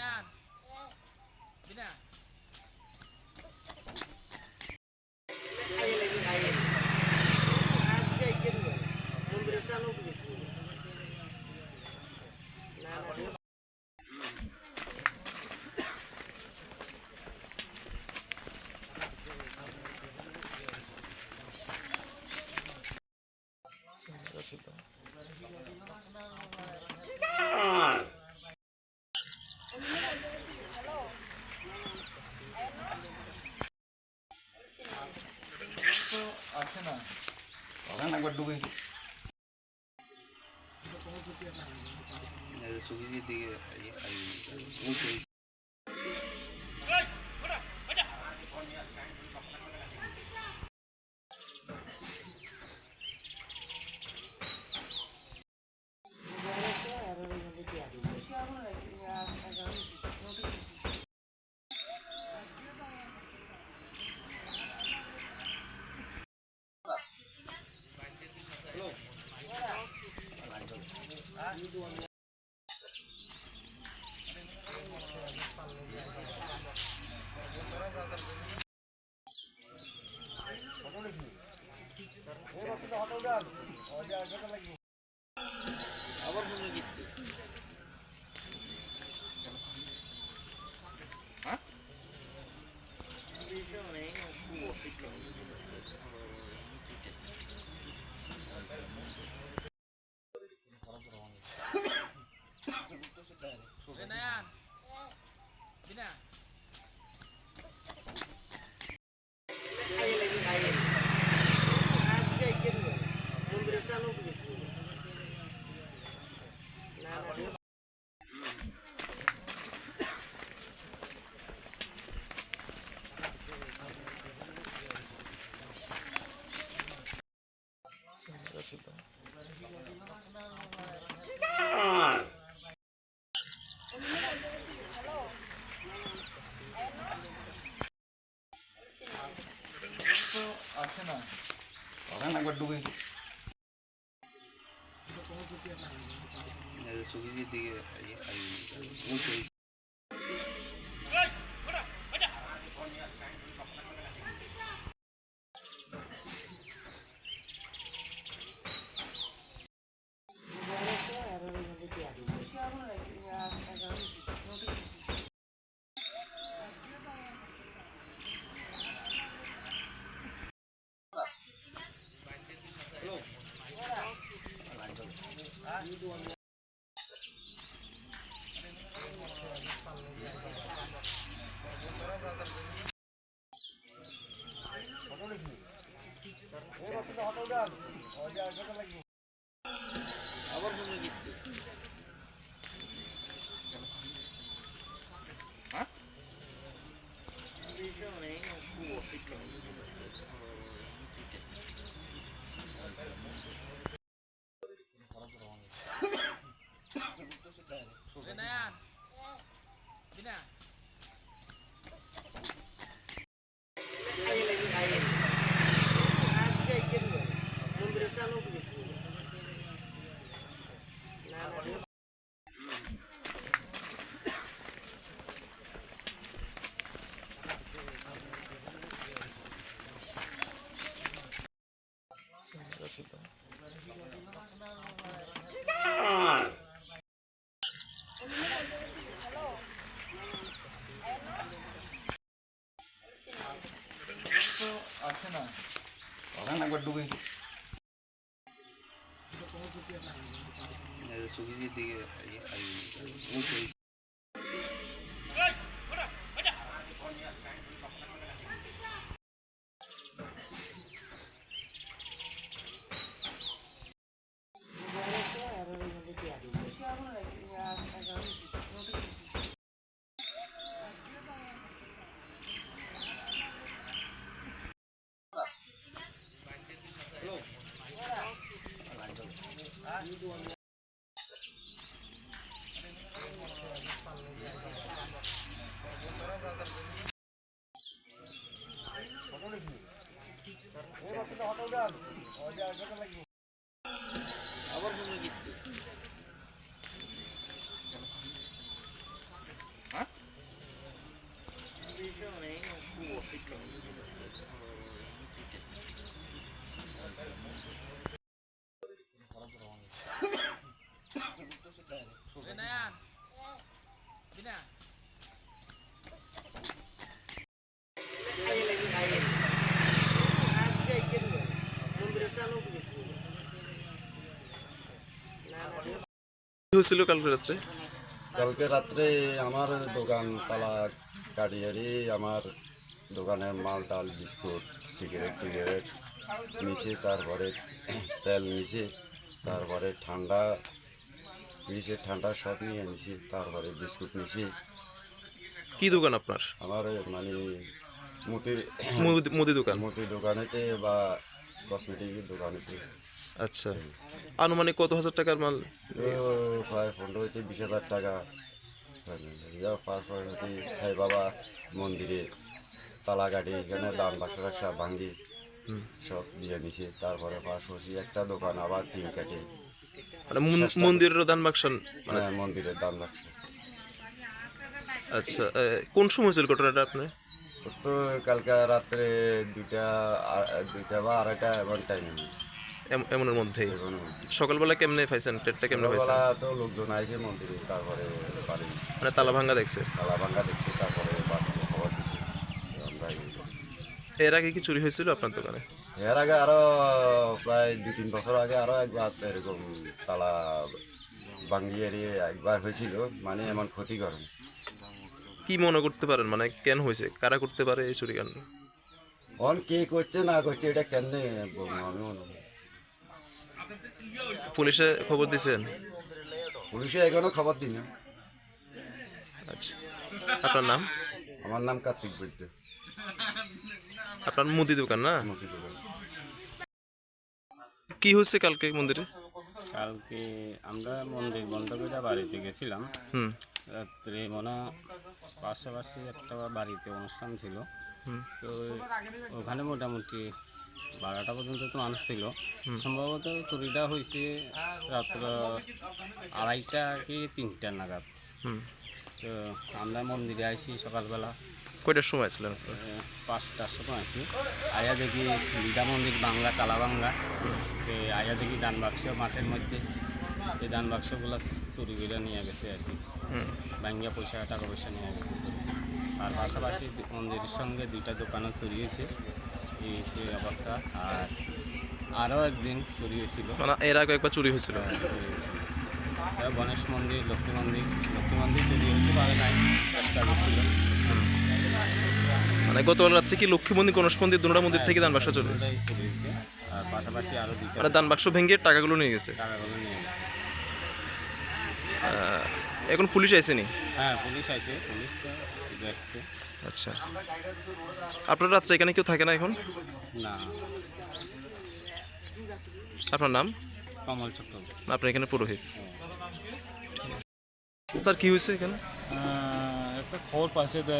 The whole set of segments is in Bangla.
Yan. Bina. আছে না একবার ডুবে সুবিজির দিকে আবার ফোনে দিচ্ছি হ্যাঁ Yan. Bina. আছে না একবার ডুবে সুবিজির দিকে আবার ফোনে দিচ্ছি হ্যাঁ Yan. Bina. আছে না একবার ডুবে সুবিজির দিকে বিনা কি হয়েছিল কালকে রাত্রে? কালকে রাত্রে আমার দোকান তালা কাটিয়ারি আমার দোকানের মাল টাল বিস্কুট সিগারেট টিগারেট মিশে, তারপরে তেল মিশে, তারপরে ঠান্ডা মিশে, ঠান্ডা সব নিয়ে নিছি, তারপরে বিস্কুট মিশে। কি দোকান আপনার? আমার মানে মুদির মুদি দোকান। মুদি দোকানেতে বা কসমেটিকের দোকানেতে। আচ্ছা, আনুমানিক কত হাজার টাকার মাল? তো প্রায় 15-20 হাজার টাকা। তারপর সাই বাবা মন্দিরে তালা কাটি, এখানে দাম বাক্সা ভাঙ্গি সব দিয়ে নিছে। তারপরে পাশাপাশি একটা দোকান আবার তিন কাটে, মানে মন্দিরের দান বাক্স? মানে মন্দিরের দাম বাক্স। আচ্ছা, কোন সময় ছিল ঘটনাটা আপনার? তো কালকে রাত্রে দুইটা বা আড়াইটা এমন টাইম। এমনের মধ্যেই সকালবেলা কেমনে পাইছেন? ট্রেনটা কেমনে পাইছেন? তো লোকজন আইছে মন্দিরে, তারপরে বাড়ি মানে তালা ভাঙ্গা দেখছে? তালা ভাঙ্গা দেখছে, তারপরে বাড়িতে খবর দিচ্ছে। আমরা এর আগে কি চুরি হয়েছিল আপনার দোকানে? এর আগে আরো প্রায় 2-3 বছর আগে আরো একবার এরকম তালা ভাঙ্গিয়ে একবার হয়েছিল, মানে এমন ক্ষতি করেন। কি মনে করতে পারেন, মানে কেন হয়েছে, কারা করতে পারে এই চুরি কাণ্ড? অন কে করছে না করছে এটা কেমনে বলবো আমি। পুলিশে খবর দিয়েছেন? পুলিশে এখনো খবর দিই না। আচ্ছা, আপনার নাম? আমার নাম কার্তিক বৈদ্য। আপনার মুদি দোকান না? মুদি দোকান। কি হচ্ছে কালকে মন্দিরে? কালকে আমরা মন্দির বন্ধ করে বাড়িতে গেছিলাম। হুম। রাত্রে মনে হয় পাশাপাশি একটা বাড়িতে অনুষ্ঠান ছিল। তো ওখানে মোটামুটি 12টা পর্যন্ত তো মানুষ ছিল। সম্ভবত চুরিটা হয়েছে রাত্র 2:30 কি 3টা নাগাদ। তো আমরা মন্দিরে আইছি সকালবেলা কয়টার সময় ছিলেন আপনার? 5টার সময় আছি। আয়া দেখি বিদ্যা মন্দির বাংলা তালা বাংলা। আয়া দেখি দান বাক্স মাঠের মধ্যে, এই দান বাক্সগুলো চুরি করে নিয়ে গেছে আর কি। ভাঙ্গিয়া পয়সা টাকা পয়সা নিয়ে গেছে। আর পাশাপাশি মন্দিরের সঙ্গে 2টা দোকানও চুরি হয়েছে, এই সেই অবস্থা। আর আরও একদিন চুরি হয়েছিল, মানে এর আগে একবার চুরি হয়েছিল? চুরি হয়েছিল গণেশ মন্দির, লক্ষ্মী মন্দির চুরি হতে পারে নাই, চেষ্টা করছিল। মানে গতকাল রাত্রে কি লক্ষ্মী মন্দির গণেশ মন্দির দুটা মন্দির থেকে দান বাক্স চলে গেছে? চুরি হয়েছে। আর পাশাপাশি আরও 2টা মানে দান বাক্স ভেঙে টাকাগুলো নিয়ে গেছে? টাকাগুলো নিয়ে গেছে। এখন পুলিশ আইসেনি? হ্যাঁ, পুলিশ আছে, পুলিশ তো দেখছে। আচ্ছা, আপনার রাত্রে এখানে কেউ থাকে না এখন? না, আপনার নাম? কমল চক্রবর্তী। আপনার এখানে পুরোহিত। স্যার কি হয়েছে এখানে? একটা খবর পাচ্ছে যে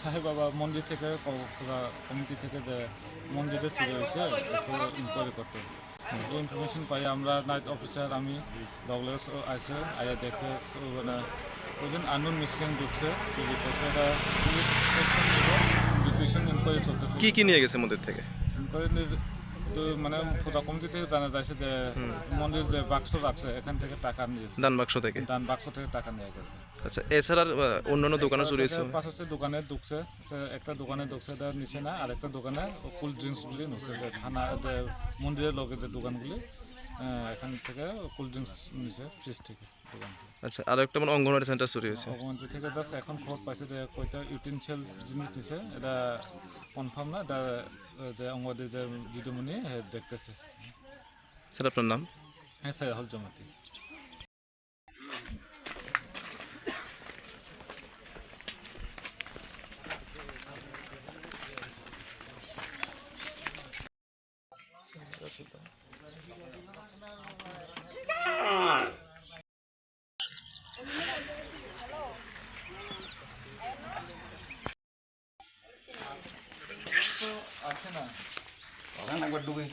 সাহেব বাবা মন্দির থেকে কমিটি থেকে যে মন্দিরে চুরি হয়েছে, একটু ইনকোয়ারি করতে। এই ইনফরমেশন পাই আমরা, নাইট অফিসার আমি ডগলেস আছে আয়া দেখছে, মানে ওজন আননোন মিসক্রিয়েন্ট ঢুকছে, চুরি করছে। এটা পুলিশ অ্যাকশন নিব, ইনভেস্টিগেশন ইনকোয়ারি চলতেছে। কি কি নিয়ে গেছে মন্দির থেকে? ইনকোয়ারি তো মানে পূজা কমিটি থেকে জানা যাচ্ছে যে মন্দির যে বাক্স রাখছে এখান থেকে টাকা নিয়েছে, দান বাক্স থেকে? দান বাক্স থেকে টাকা নিয়ে গেছে। আচ্ছা, এছাড়া অন্যান্য দোকানে চুরি হয়েছে? পাশাপাশি দোকানে ঢুকছে, একটা দোকানে ঢুকছে, এটা নিচে না, আর একটা দোকানে কোল্ড ড্রিঙ্কসগুলি নিচ্ছে, যে থানা যে মন্দিরের লোকের যে দোকানগুলি, এখান থেকে কোল্ড ড্রিঙ্কস নিচ্ছে ফ্রিজ থেকে দোকান থেকে। আচ্ছা, আর একটা মানে অঙ্গনওয়াড়ি সেন্টার চুরি হয়েছে? ভগবন্তী থেকে জাস্ট এখন খবর পাইছে যে কয়টা ইউটেনশিয়াল জিনিস দিচ্ছে, এটা কনফার্ম না, এটা যে অঙ্গনওয়াড়ি যে দিদিমণি দেখতেছে। স্যার আপনার নাম? হ্যাঁ স্যার, রাহুল জমাতি। আছে না ওখানে একবার ডুবে